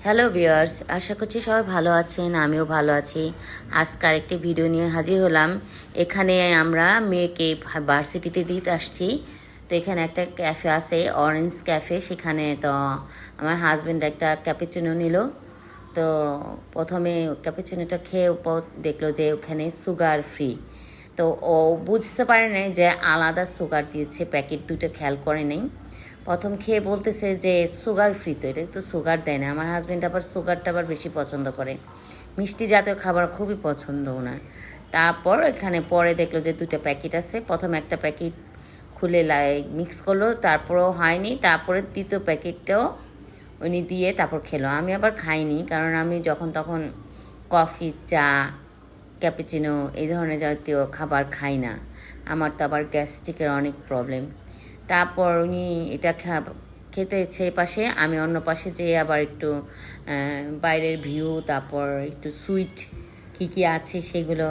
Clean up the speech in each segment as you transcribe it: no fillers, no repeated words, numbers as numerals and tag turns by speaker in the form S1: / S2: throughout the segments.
S1: Hello viewers, আশা করছি সবাই ভালো আছেন। আমিও ভালো আছি। আজকে আরেকটি ভিডিও নিয়ে হাজির হলাম। এখানে আমরা মেয়েকে ভার্সিটিতে দিতে আসছি। তো এখানে একটা ক্যাফে আছে, অরেঞ্জ ক্যাফে। সেখানে তো আমার হাজব্যান্ড একটা ক্যাপুচিনো নিল। তো প্রথমে ক্যাপুচিনোটা খেয়ে দেখলো যে ওখানে সুগার ফ্রি। তো ও বুঝতে পারে নাই যে আলাদা সুগার দিয়েছে, প্যাকেট দুটো খেয়াল করে নেই। প্রথম খেয়ে বলতেছে যে সুগার ফ্রি, তো এটা তো সুগার দেয় না। আমার হাজব্যান্ড আবার সুগারটা আবার বেশি পছন্দ করে, মিষ্টি জাতীয় খাবার খুবই পছন্দ ওনার। তারপর এখানে পরে দেখলো যে দুটো প্যাকেট আছে। প্রথম একটা প্যাকেট খুলে মিক্স করলো, তারপরেও হয়নি। তারপরে তৃতীয় প্যাকেটটাও উনি দিয়ে তারপর খেলো। আমি আবার খাইনি, কারণ আমি যখন তখন কফি, চা, ক্যাপুচিনো এই ধরনের জাতীয় খাবার খাই না। আমার তো আবার গ্যাস্ট্রিকের অনেক প্রবলেম। তারপর উনি এটা খেতেছে পাশে, আমি অন্য পাশে যেয়ে আবার একটু বাইরের ভিউ, তারপর একটু সুইট কী কী আছে সেগুলো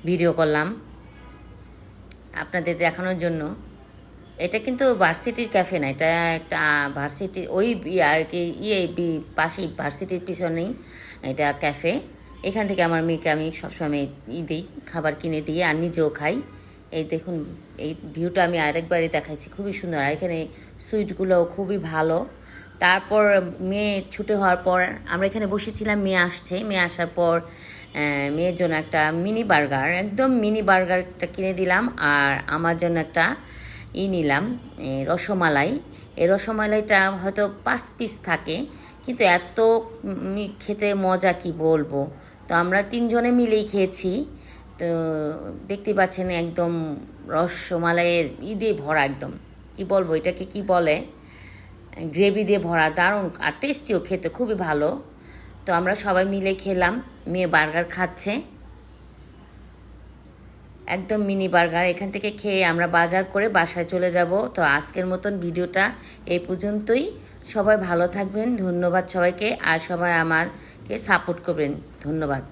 S1: ভিডিও করলাম আপনাদের দেখানোর জন্য। এটা কিন্তু ভার্সিটির ক্যাফে না, এটা একটা ভার্সিটি ওই আর কি পাশেই ভার্সিটির পিছনেই এটা ক্যাফে। এখান থেকে আমার মেয়েকে আমি সবসময় দিই, খাবার কিনে দিই আর নিজেও খাই। এই দেখুন, এই ভিউটা আমি আরেকবারই দেখাইছি, খুবই সুন্দর। আর এখানে সুইটগুলোও খুবই ভালো। তারপর মেয়ে ছুটে হওয়ার পর আমরা এখানে বসেছিলাম। মেয়ে আসছে, মেয়ে আসার পর মেয়ের জন্য একটা মিনি বার্গার, একদম মিনি বার্গারটা কিনে দিলাম। আর আমার জন্য একটা নিলাম রসমালাই। এই রসমালাইটা হয়তো 5 পিস থাকে, কিন্তু এত খেতে মজা কি বলবো। তো আমরা 3 জনে মিলেই খেয়েছি। তো দেখতে পাচ্ছেন একদম রসমালাইয়ের দিয়ে ভরা, একদম কি বলবো, এটাকে কি বলে, গ্রেভি দিয়ে ভরা, দারুণ আর টেস্টিও, খেতে খুবই ভালো। তো আমরা সবাই মিলে খেলাম। মেয়ে বার্গার খাচ্ছে, একদম মিনি বার্গার। এখান থেকে খেয়ে আমরা বাজার করে বাসায় চলে যাব। তো আজকের মতন ভিডিওটা এই পর্যন্তই। সবাই ভালো থাকবেন, ধন্যবাদ সবাইকে। আর সবাই আমাকে সাপোর্ট করবেন, ধন্যবাদ।